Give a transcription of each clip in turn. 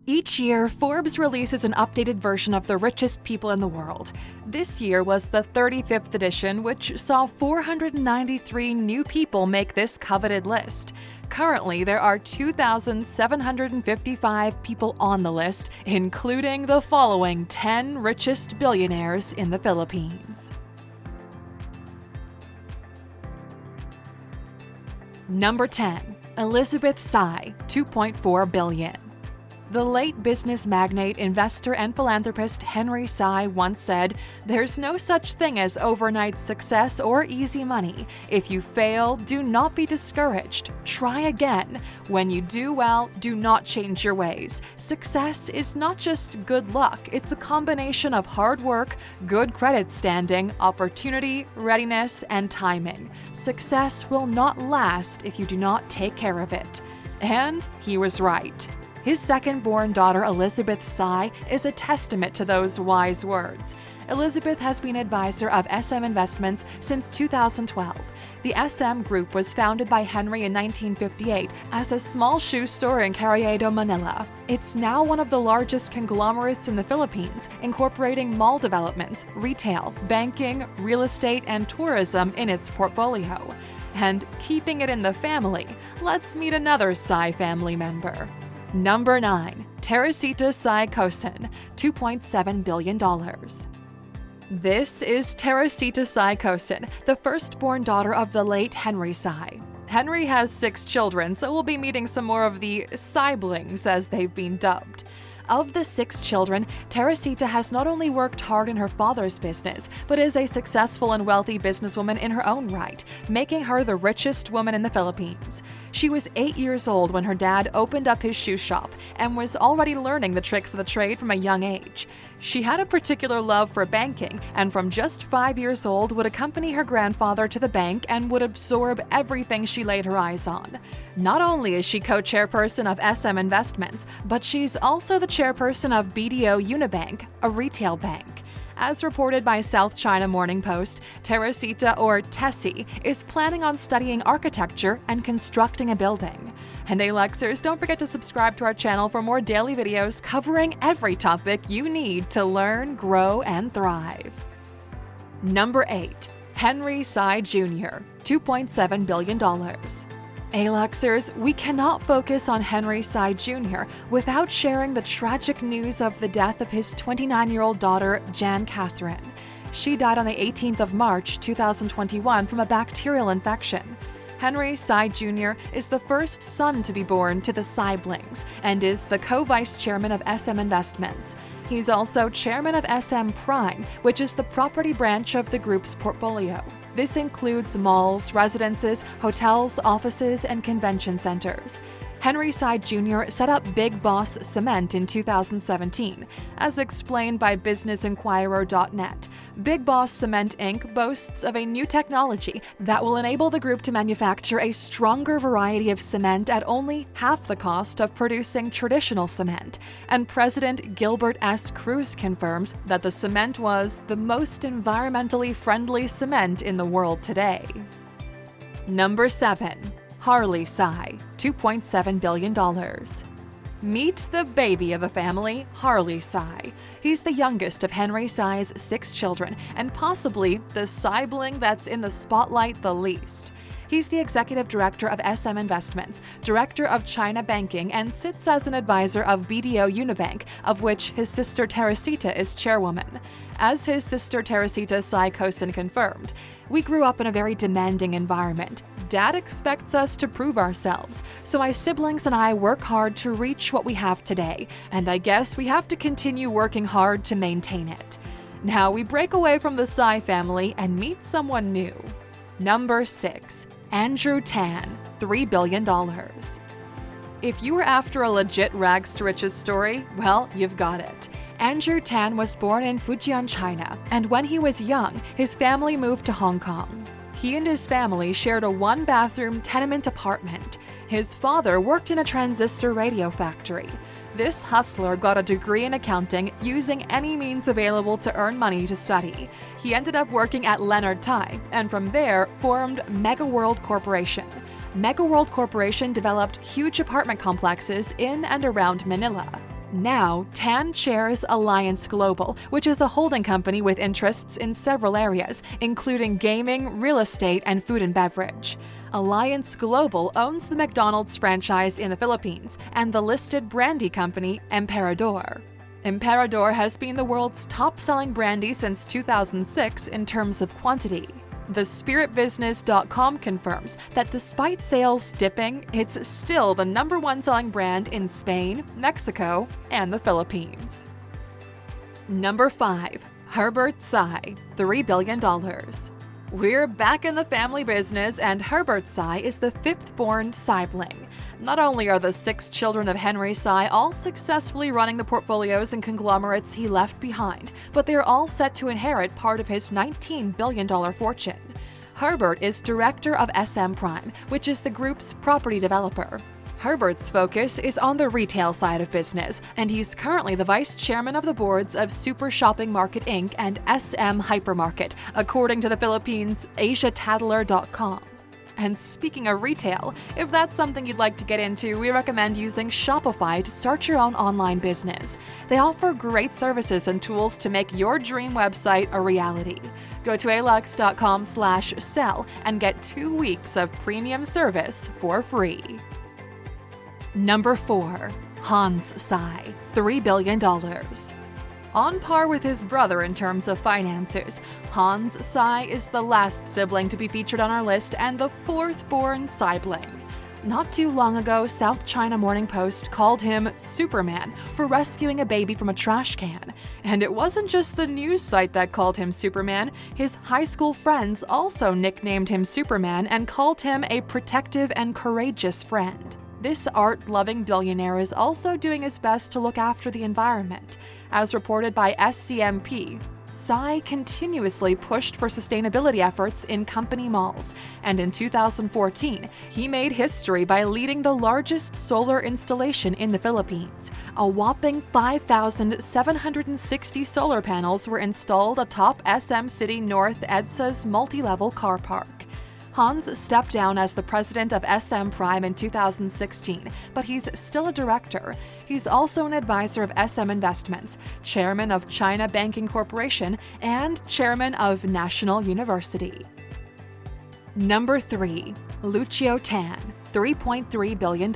Each year, Forbes releases an updated version of the richest people in the world. This year was the 35th edition, which saw 493 new people make this coveted list. Currently, there are 2,755 people on the list, including the following 10 richest billionaires in the Philippines. Number 10. Elizabeth Sy, $2.4 billion. The late business magnate, investor, and philanthropist Henry Sy once said, "There's no such thing as overnight success or easy money. If you fail, do not be discouraged. Try again. When you do well, do not change your ways. Success is not just good luck, it's a combination of hard work, good credit standing, opportunity, readiness, and timing. Success will not last if you do not take care of it." And he was right. His second-born daughter, Elizabeth Sy, is a testament to those wise words. Elizabeth has been advisor of SM Investments since 2012. The SM Group was founded by Henry in 1958 as a small shoe store in Carriedo, Manila. It's now one of the largest conglomerates in the Philippines, incorporating mall developments, retail, banking, real estate, and tourism in its portfolio. And keeping it in the family, let's meet another Sy family member. Number 9. Teresita Sy Coson, $2.7 billion. This is Teresita Sy Coson, the firstborn daughter of the late Henry Sy. Henry has 6 children, so we'll be meeting some more of the siblings, as they've been dubbed. Of the 6 children, Teresita has not only worked hard in her father's business, but is a successful and wealthy businesswoman in her own right, making her the richest woman in the Philippines. She was 8 years old when her dad opened up his shoe shop and was already learning the tricks of the trade from a young age. She had a particular love for banking, and from just 5 years old would accompany her grandfather to the bank and would absorb everything she laid her eyes on. Not only is she co-chairperson of SM Investments, but she's also the chairperson of BDO Unibank, a retail bank. As reported by South China Morning Post, Teresita, or Tessie, is planning on studying architecture and constructing a building. And Aluxers, don't forget to subscribe to our channel for more daily videos covering every topic you need to learn, grow, and thrive. Number 8. Henry Sy Jr., $2.7 billion. Aluxers, we cannot focus on Henry Sy Jr. without sharing the tragic news of the death of his 29-year-old daughter, Jan Catherine. She died on the 18th of March, 2021 from a bacterial infection. Henry Sy Jr. is the first son to be born to the Syblings and is the co-vice chairman of SM Investments. He's also chairman of SM Prime, which is the property branch of the group's portfolio. This includes malls, residences, hotels, offices, and convention centers. Henry Sy Jr. set up Big Boss Cement in 2017. As explained by BusinessInquirer.net, Big Boss Cement Inc. boasts of a new technology that will enable the group to manufacture a stronger variety of cement at only half the cost of producing traditional cement. And President Gilbert S. Cruz confirms that the cement was the most environmentally friendly cement in the world today. Number 7. Harley Sy, $2.7 billion. Meet the baby of the family, Harley Sy. He's the youngest of Henry Sy's 6 children and possibly the sibling that's in the spotlight the least. He's the executive director of SM Investments, director of China Banking, and sits as an advisor of BDO Unibank, of which his sister Teresita is chairwoman. As his sister Teresita Sy Coson confirmed, "We grew up in a very demanding environment. Dad expects us to prove ourselves, so my siblings and I work hard to reach what we have today, and I guess we have to continue working hard to maintain it." Now we break away from the Sy family and meet someone new. Number 6. Andrew Tan, $3 billion. If you were after a legit rags to riches story, well, you've got it. Andrew Tan was born in Fujian, China, and when he was young, his family moved to Hong Kong. He and his family shared a 1-bathroom tenement apartment. His father worked in a transistor radio factory. This hustler got a degree in accounting using any means available to earn money to study. He ended up working at Leonard Thai, and from there formed Mega World Corporation. Mega World Corporation developed huge apartment complexes in and around Manila. Now, Tan chairs Alliance Global, which is a holding company with interests in several areas, including gaming, real estate, and food and beverage. Alliance Global owns the McDonald's franchise in the Philippines and the listed brandy company Emperador. Emperador has been the world's top-selling brandy since 2006 in terms of quantity. TheSpiritBusiness.com confirms that despite sales dipping, it's still the #1 selling brand in Spain, Mexico, and the Philippines. Number 5. Herbert Sy, $3 billion. We're back in the family business, and Herbert Sy is the fifth-born sibling. Not only are the 6 children of Henry Sy all successfully running the portfolios and conglomerates he left behind, but they're all set to inherit part of his $19 billion fortune. Herbert is director of SM Prime, which is the group's property developer. Herbert's focus is on the retail side of business, and he's currently the vice chairman of the boards of Super Shopping Market Inc. and SM Hypermarket, according to the Philippines' USAToday.com. And speaking of retail, if that's something you'd like to get into, we recommend using Shopify to start your own online business. They offer great services and tools to make your dream website a reality. Go to Alux.com/sell and get 2 weeks of premium service for free. Number 4. Hans Sy, $3 billion. On par with his brother in terms of finances, Hans Sy is the last sibling to be featured on our list and the 4th-born sibling. Not too long ago, South China Morning Post called him Superman for rescuing a baby from a trash can. And it wasn't just the news site that called him Superman. His high school friends also nicknamed him Superman and called him a protective and courageous friend. This art-loving billionaire is also doing his best to look after the environment. As reported by SCMP, Sy continuously pushed for sustainability efforts in company malls, and in 2014, he made history by leading the largest solar installation in the Philippines. A whopping 5,760 solar panels were installed atop SM City North EDSA's multi-level car park. Hans stepped down as the president of SM Prime in 2016, but he's still a director. He's also an advisor of SM Investments, chairman of China Banking Corporation, and chairman of National University. Number 3. Lucio Tan, $3.3 billion.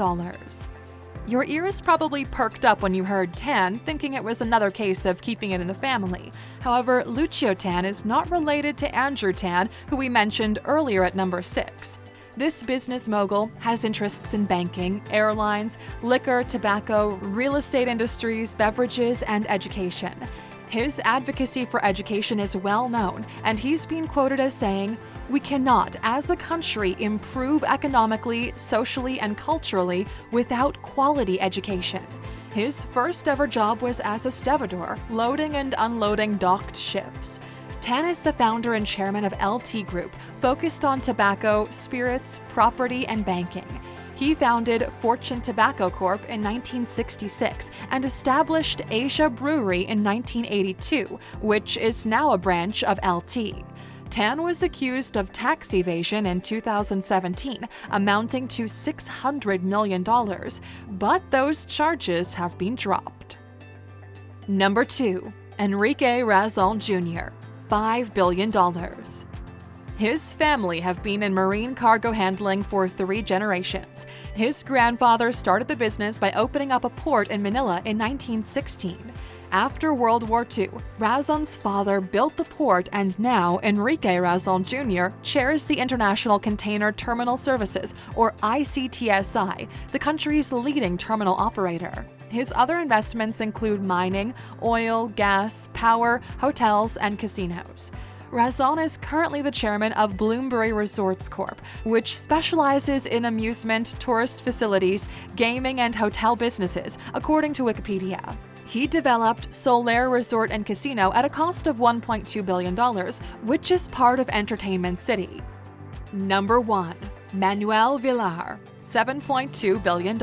Your ears probably perked up when you heard Tan, thinking it was another case of keeping it in the family. However, Lucio Tan is not related to Andrew Tan, who we mentioned earlier at number 6. This business mogul has interests in banking, airlines, liquor, tobacco, real estate industries, beverages, and education. His advocacy for education is well known, and he's been quoted as saying, "We cannot, as a country, improve economically, socially, and culturally without quality education." His first ever job was as a stevedore, loading and unloading docked ships. Tan is the founder and chairman of LT Group, focused on tobacco, spirits, property, and banking. He founded Fortune Tobacco Corp. In 1966 and established Asia Brewery in 1982, which is now a branch of LT. Tan was accused of tax evasion in 2017, amounting to $600 million, but those charges have been dropped. Number 2. Enrique Razon Jr., $5 billion. His family have been in marine cargo handling for 3 generations. His grandfather started the business by opening up a port in Manila in 1916. After World War II, Razon's father built the port, and now Enrique Razon Jr. chairs the International Container Terminal Services, or ICTSI, the country's leading terminal operator. His other investments include mining, oil, gas, power, hotels, and casinos. Razon is currently the chairman of Bloomsbury Resorts Corp., which specializes in amusement, tourist facilities, gaming, and hotel businesses, according to Wikipedia. He developed Solaire Resort and Casino at a cost of $1.2 billion, which is part of Entertainment City. Number 1. Manuel Villar, $7.2 billion.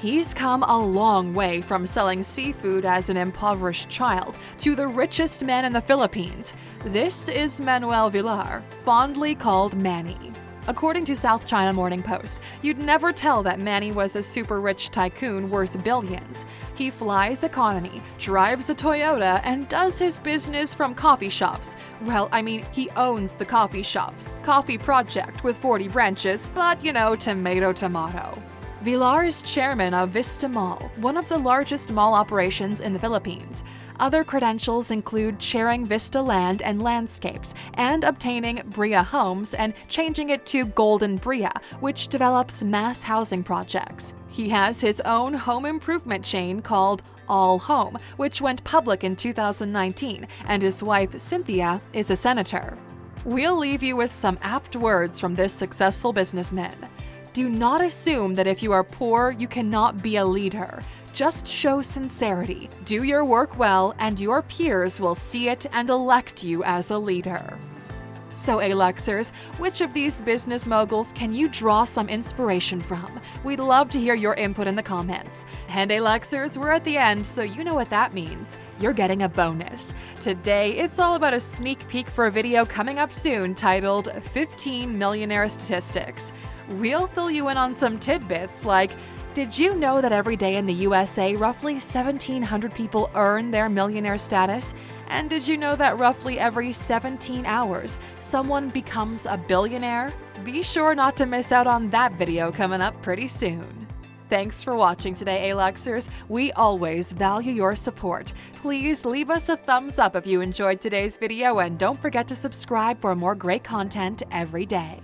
He's come a long way from selling seafood as an impoverished child to the richest man in the Philippines. This is Manuel Villar, fondly called Manny. According to South China Morning Post, you'd never tell that Manny was a super rich tycoon worth billions. He flies economy, drives a Toyota, and does his business from coffee shops. Well, I mean, he owns the coffee shops. Coffee Project with 40 branches, but tomato tomato. Villar is chairman of Vista Mall, one of the largest mall operations in the Philippines. Other credentials include chairing Vista Land and Landscapes and obtaining Bria Homes and changing it to Golden Bria, which develops mass housing projects. He has his own home improvement chain called All Home, which went public in 2019, and his wife Cynthia is a senator. We'll leave you with some apt words from this successful businessman. Do not assume that if you are poor, you cannot be a leader. Just show sincerity, do your work well, and your peers will see it and elect you as a leader. So, Aluxers, which of these business moguls can you draw some inspiration from? We'd love to hear your input in the comments. And Aluxers, we're at the end, so you know what that means. You're getting a bonus. Today, it's all about a sneak peek for a video coming up soon titled 15 Millionaire Statistics. We'll fill you in on some tidbits like, did you know that every day in the USA, roughly 1,700 people earn their millionaire status? And did you know that roughly every 17 hours, someone becomes a billionaire? Be sure not to miss out on that video coming up pretty soon. Thanks for watching today, Aluxers. We always value your support. Please leave us a thumbs up if you enjoyed today's video, and don't forget to subscribe for more great content every day.